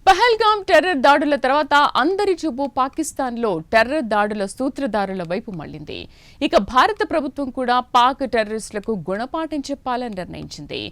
Pahalgam terror దాడుల తర్వాత అందరి చూపు పాకిస్తాన్లో టెర్రర్ దాడుల సూత్రధారుల వైపు మళ్లింది. ఇక భారత ప్రభుత్వం కూడా పాక్ టెర్రరిస్టులకు గుణపాఠం చెప్పాలని నిర్ణయించింది.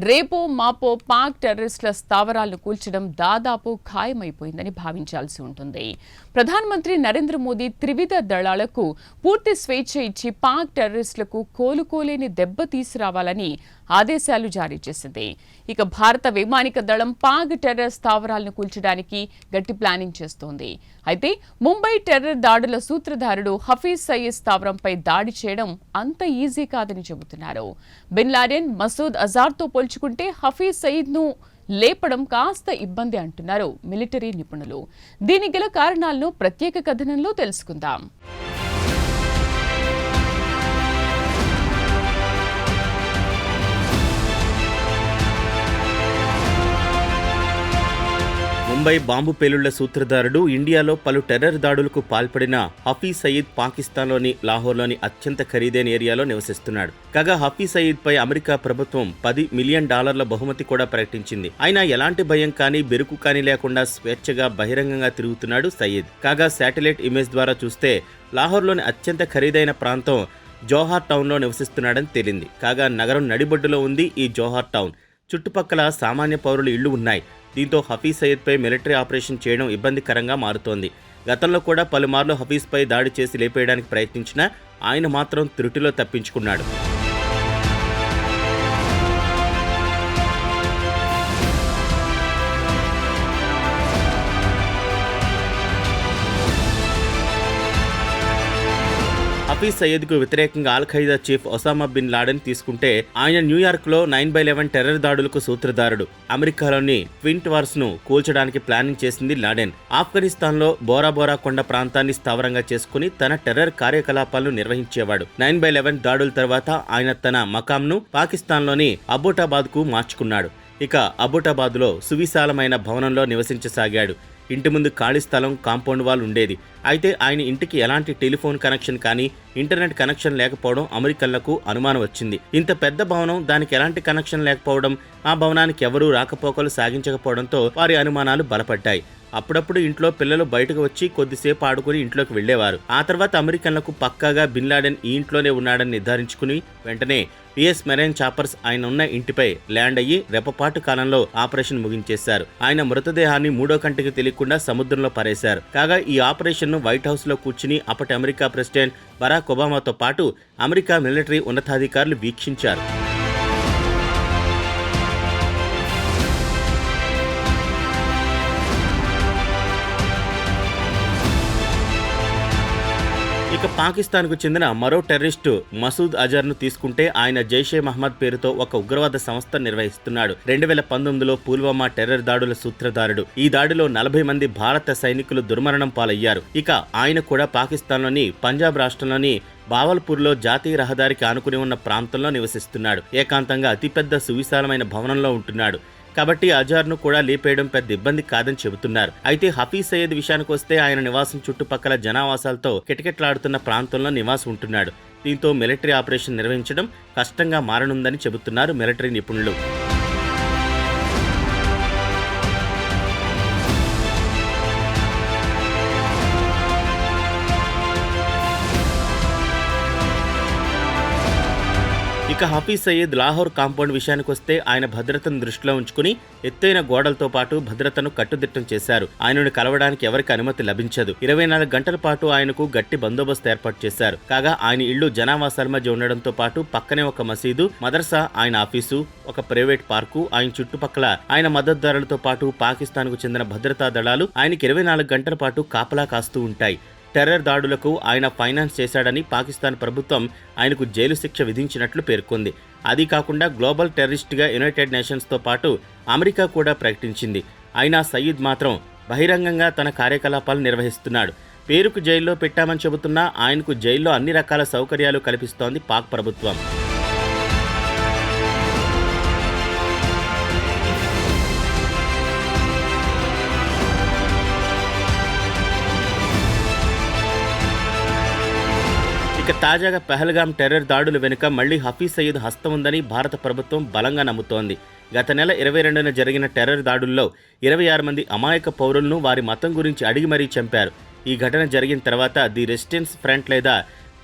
రేపో మాపో పాక్ టెర్రరిస్టుల స్థావరాలను కూల్చడం దాదాపు ఖాయమైపోయిందని భావించాల్సి ఉంటుంది. ప్రధానమంత్రి నరేంద్ర మోదీ త్రివిధ దళాలకు పూర్తి స్వేచ్ఛ ఇచ్చి పాక్ టెర్రరిస్టులకు కోలుకోలేని దెబ్బ తీసుకురావాలని ఆదేశాలు జారీ చేసింది. ఇక భారత వైమానిక దళం పాక్ టెర్రర్ స్థావరాలను కూల్చడానికి గట్టి ప్లానింగ్ చేస్తోంది. అయితే ముంబై టెర్రర్ దాడుల సూత్రధారుడు హఫీజ్ సయీద్ స్థావరంపై దాడి చేయడం అంత ఈజీ కాదని చెబుతున్నారు. బిన్ లాడెన్, మసూద్ అజార్తో పోల్చుకుంటే హఫీజ్ సయీద్ను లేపడం కాస్త ఇబ్బంది అంటున్నారు మిలిటరీ నిపుణులు. దీనికి గల కారణాలను ప్రత్యేక కథనంలో తెలుసుకుందాం. ముంబై బాంబు పేలుళ్ల సూత్రధారుడు, ఇండియాలో పలు టెర్రర్ దాడులకు పాల్పడిన హఫీజ్ సయీద్ పాకిస్తాన్లోని లాహోర్లోని అత్యంత ఖరీదైన ఏరియాలో నివసిస్తున్నాడు. కాగా హఫీజ్ సయీద్ పై అమెరికా ప్రభుత్వం $10 మిలియన్ బహుమతి కూడా ప్రకటించింది. అయినా ఎలాంటి భయం కానీ బెరుకు కానీ లేకుండా స్వేచ్ఛగా బహిరంగంగా తిరుగుతున్నాడు సయీద్. కాగా శాటిలైట్ ఇమేజ్ ద్వారా చూస్తే లాహోర్లోని అత్యంత ఖరీదైన ప్రాంతం జోహార్ టౌన్లో నివసిస్తున్నాడని తేలింది. కాగా నగరం నడిబొడ్డులో ఉంది ఈ జోహార్ టౌన్. చుట్టుపక్కల సామాన్య పౌరుల ఇళ్లు ఉన్నాయి. దీంతో హఫీజ్ సయీద్పై మిలిటరీ ఆపరేషన్ చేయడం ఇబ్బందికరంగా మారుతోంది. గతంలో కూడా పలుమార్లు హఫీజ్పై దాడి చేసి లేపేయడానికి ప్రయత్నించినా ఆయన మాత్రం త్రుటిలో తప్పించుకున్నాడు. హఫీజ్ సయీద్కు వ్యతిరేకంగా Al Qaeda chief Osama bin Laden తీసుకుంటే ఆయన న్యూయార్క్లో 9/11 టెర్రర్ దాడులకు సూత్రధారుడు. అమెరికాలోని ట్విన్ టవర్స్ ను కూల్చడానికి ప్లానింగ్ చేసింది లాడెన్. ఆఫ్ఘనిస్తాన్లో బోరా కొండ ప్రాంతాన్ని స్థావరంగా చేసుకుని తన టెర్రర్ కార్యకలాపాలను నిర్వహించేవాడు. 9/11 దాడుల తర్వాత ఆయన తన మకాంను పాకిస్తాన్లోని అబోటాబాద్కు మార్చుకున్నాడు. ఇక అబోటాబాద్లో సువిశాలమైన భవనంలో నివసించసాగాడు. ఇంటి ముందు ఖాళీ స్థలం, కాంపౌండ్ వాల్ ఉండేది. అయితే ఆయన ఇంటికి ఎలాంటి టెలిఫోన్ కనెక్షన్ కానీ ఇంటర్నెట్ కనెక్షన్ లేకపోవడం అమెరికన్లకు అనుమానం వచ్చింది. ఇంత పెద్ద భవనం, దానికి ఎలాంటి కనెక్షన్ లేకపోవడం, ఆ భవనానికి ఎవరూ రాకపోకలు సాగించకపోవడంతో వారి అనుమానాలు బలపడ్డాయి. అప్పుడప్పుడు ఇంట్లో పిల్లలు బయటకు వచ్చి కొద్దిసేపు ఆడుకుని ఇంట్లోకి వెళ్లేవారు. ఆ తర్వాత అమెరికన్లకు పక్కాగా బిన్ లాడెన్ ఈ ఇంట్లోనే ఉన్నాడని నిర్ధారించుకుని వెంటనే US మెరైన్ చాపర్స్ ఆయన ఉన్న ఇంటిపై ల్యాండ్ అయ్యి రెప్పపాటు కాలంలో ఆపరేషన్ ముగించేశారు. ఆయన మృతదేహాన్ని మూడో కంటికి తెలియకుండా సముద్రంలో పరేశారు. కాగా ఈ ఆపరేషన్ ను వైట్ హౌస్ లో కూర్చుని అప్పటి అమెరికా ప్రెసిడెంట్ బరాక్ ఒబామాతో పాటు అమెరికా మిలిటరీ ఉన్నతాధికారులు వీక్షించారు. ఇక పాకిస్తాన్కు చెందిన మరో టెర్రరిస్టు మసూద్ అజర్ను తీసుకుంటే ఆయన జైషే మహమ్మద్ పేరుతో ఒక ఉగ్రవాద సంస్థ నిర్వహిస్తున్నాడు. 2019లో పుల్వామా టెర్రర్ దాడుల సూత్రధారుడు. ఈ దాడిలో 40 మంది భారత సైనికులు దుర్మరణం పాలయ్యారు. ఇక ఆయన కూడా పాకిస్తాన్లోని పంజాబ్ రాష్ట్రంలోని బావల్పూర్లో జాతీయ రహదారికి ఆనుకుని ఉన్న ప్రాంతంలో నివసిస్తున్నాడు. ఏకాంతంగా అతిపెద్ద సువిశాలమైన భవనంలో ఉంటున్నాడు. కాబట్టి అజార్ను కూడా లేపేయడం పెద్ద ఇబ్బంది కాదని చెబుతున్నారు. అయితే హఫీజ్ సయీద్ విషయానికి వస్తే ఆయన నివాసం చుట్టుపక్కల జనావాసాలతో కిటకిటలాడుతున్న ప్రాంతంలో నివాసం ఉంటున్నాడు. దీంతో మిలిటరీ ఆపరేషన్ నిర్వహించడం కష్టంగా మారనుందని చెబుతున్నారు మిలిటరీ నిపుణులు. ఇక హఫీజ్ సయీద్ లాహోర్ కాంపౌండ్ విషయానికి వస్తే ఆయన భద్రతను దృష్టిలో ఉంచుకుని ఎత్తైన గోడలతో పాటు భద్రతను కట్టుదిట్టం చేశారు. ఆయనను కలవడానికి ఎవరికి అనుమతి లభించదు. 24 గంటల పాటు ఆయనకు గట్టి బందోబస్తు ఏర్పాటు చేశారు. కాగా ఆయన ఇళ్లు జనావాసాల మధ్య ఉండడంతో పాటు పక్కనే ఒక మసీదు, మదర్సా, ఆయన ఆఫీసు, ఒక ప్రైవేట్ పార్కు, ఆయన చుట్టుపక్కల ఆయన మద్దతుదారులతో పాటు పాకిస్తాన్ కు చెందిన భద్రతా దళాలు ఆయనకి 24 గంటల పాటు కాపలా కాస్తూ ఉంటాయి. టెర్రర్ దాడులకు ఆయన ఫైనాన్స్ చేశాడని పాకిస్తాన్ ప్రభుత్వం ఆయనకు జైలు శిక్ష విధించినట్లు పేర్కొంది. అది కాకుండా గ్లోబల్ టెర్రరిస్ట్గా యునైటెడ్ నేషన్స్తో పాటు అమెరికా కూడా ప్రకటించింది. అయినా సయీద్ మాత్రం బహిరంగంగా తన కార్యకలాపాలు నిర్వహిస్తున్నాడు. పేరుకు జైల్లో పెట్టామని చెబుతున్నా ఆయనకు జైల్లో అన్ని రకాల సౌకర్యాలు కల్పిస్తోంది పాక్ ప్రభుత్వం. ఇక తాజాగా పహల్గామ్ టెర్రర్ దాడుల వెనుక మళ్లీ హఫీజ్ సయీద్ హస్తం ఉందని భారత ప్రభుత్వం బలంగా నమ్ముతోంది. గత నెల 22న జరిగిన టెర్రర్ దాడుల్లో 26 మంది అమాయక పౌరులను వారి మతం గురించి అడిగి మరీ చంపారు. ఈ ఘటన జరిగిన తర్వాత ది రెసిస్టెన్స్ ఫ్రంట్ లేదా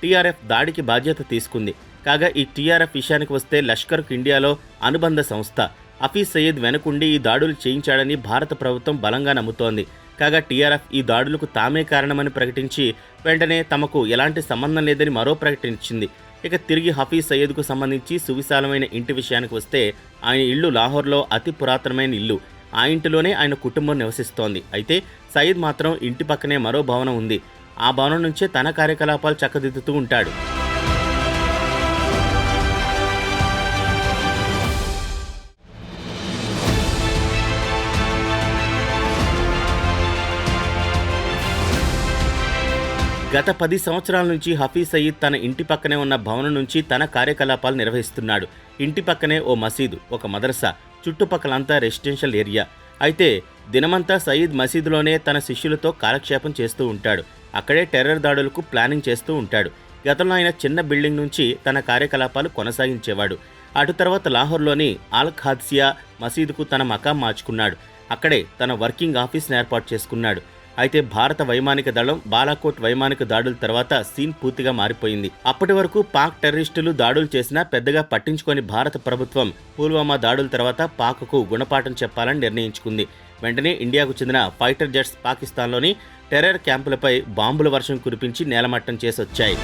టీఆర్ఎఫ్ దాడికి బాధ్యత తీసుకుంది. కాగా ఈ టీఆర్ఎఫ్ విషయానికి వస్తే లష్కర్కు ఇండియాలో అనుబంధ సంస్థ. హఫీజ్ సయీద్ వెనుకుండి ఈ దాడులు చేయించాడని భారత ప్రభుత్వం బలంగా నమ్ముతోంది. కాగా టీఆర్ఎఫ్ ఈ దాడులకు తామే కారణమని ప్రకటించి వెంటనే తమకు ఎలాంటి సంబంధం లేదని మరో ప్రకటించింది. ఇక తిరిగి హఫీజ్ సయీద్కు సంబంధించి సువిశాలమైన ఇంటి విషయానికి వస్తే ఆయన ఇల్లు లాహోర్లో అతి పురాతనమైన ఇల్లు. ఆ ఇంటిలోనే ఆయన కుటుంబం నివసిస్తోంది. అయితే సయీద్ మాత్రం ఇంటి పక్కనే మరో భవనం ఉంది. ఆ భవనం నుంచే తన కార్యకలాపాలు చక్కదిద్దుతూ ఉంటాడు. గత 10 సంవత్సరాల నుంచి హఫీజ్ సయీద్ తన ఇంటి పక్కనే ఉన్న భవనం నుంచి తన కార్యకలాపాలు నిర్వహిస్తున్నాడు. ఇంటి పక్కనే ఓ మసీదు, ఒక మదరసా, చుట్టుపక్కలంతా రెసిడెన్షియల్ ఏరియా. అయితే దినమంతా సయీద్ మసీదులోనే తన శిష్యులతో కాలక్షేపం చేస్తూ ఉంటాడు. అక్కడే టెర్రర్ దాడులకు ప్లానింగ్ చేస్తూ ఉంటాడు. గతంలో ఆయన చిన్న బిల్డింగ్ నుంచి తన కార్యకలాపాలు కొనసాగించేవాడు. అటు తర్వాత లాహోర్లోని ఆల్ ఖాద్సియా మసీదుకు తన మకాం మార్చుకున్నాడు. అక్కడే తన వర్కింగ్ ఆఫీస్ని ఏర్పాటు చేసుకున్నాడు. అయితే భారత వైమానిక దళం బాలాకోట్ వైమానిక దాడుల తర్వాత సీన్ పూర్తిగా మారిపోయింది. అప్పటి వరకు పాక్ టెర్రరిస్టులు దాడులు చేసినా పెద్దగా పట్టించుకొని భారత ప్రభుత్వం పుల్వామా దాడుల తర్వాత పాక్కు గుణపాఠం చెప్పాలని నిర్ణయించుకుంది. వెంటనే ఇండియాకు చెందిన ఫైటర్ జెట్స్ పాకిస్తాన్లోని టెర్రర్ క్యాంపులపై బాంబుల వర్షం కురిపించి నేలమట్టం చేసొచ్చాయి.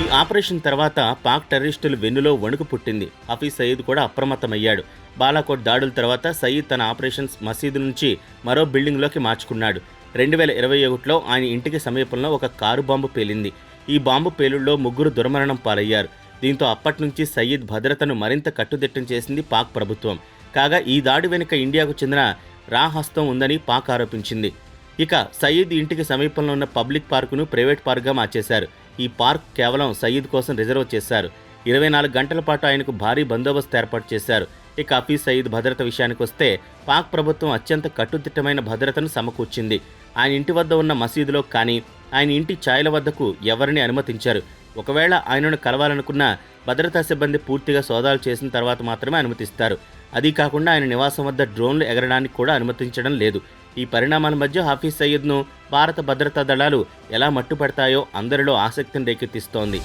ఈ ఆపరేషన్ తర్వాత పాక్ టెర్రరిస్టులు వెన్నులో వణుకు పుట్టింది. హఫీజ్ సయీద్ కూడా అప్రమత్తమయ్యాడు. బాలాకోట్ దాడుల తర్వాత సయీద్ తన ఆపరేషన్స్ మసీదు నుంచి మరో బిల్డింగ్లోకి మార్చుకున్నాడు. 2021లో ఆయన ఇంటికి సమీపంలో ఒక కారు బాంబు పేలింది. ఈ బాంబు పేలుళ్లో 3 దుర్మరణం పాలయ్యారు. దీంతో అప్పటి నుంచి సయీద్ భద్రతను మరింత కట్టుదిట్టం చేసింది పాక్ ప్రభుత్వం. కాగా ఈ దాడి వెనుక ఇండియాకు చెందిన రా హస్తం ఉందని పాక్ ఆరోపించింది. ఇక సయీద్ ఇంటికి సమీపంలో ఉన్న పబ్లిక్ పార్కును ప్రైవేట్ పార్క్గా మార్చేశారు. ఈ పార్క్ కేవలం సయీద్ కోసం రిజర్వ్ చేశారు. 24 గంటల పాటు ఆయనకు భారీ బందోబస్తు ఏర్పాటు చేశారు. ఇక హఫీజ్ సయీద్ భద్రత విషయానికి వస్తే పాక్ ప్రభుత్వం అత్యంత కట్టుదిట్టమైన భద్రతను సమకూర్చింది. ఆయన ఇంటి వద్ద ఉన్న మసీదులో కానీ ఆయన ఇంటి ఛాయల వద్దకు ఎవరిని అనుమతించారు. ఒకవేళ ఆయనను కలవాలనుకున్న భద్రతా సిబ్బంది పూర్తిగా సోదాలు చేసిన తర్వాత మాత్రమే అనుమతిస్తారు. అదీ కాకుండా ఆయన నివాసం వద్ద డ్రోన్లు ఎగరడానికి కూడా అనుమతించడం లేదు. ఈ పరిణామాల మధ్య హఫీజ్ సయీద్ను భారత భద్రతా దళాలు ఎలా మట్టుపెడతాయో అందరిలో ఆసక్తిని రేకెత్తిస్తోంది.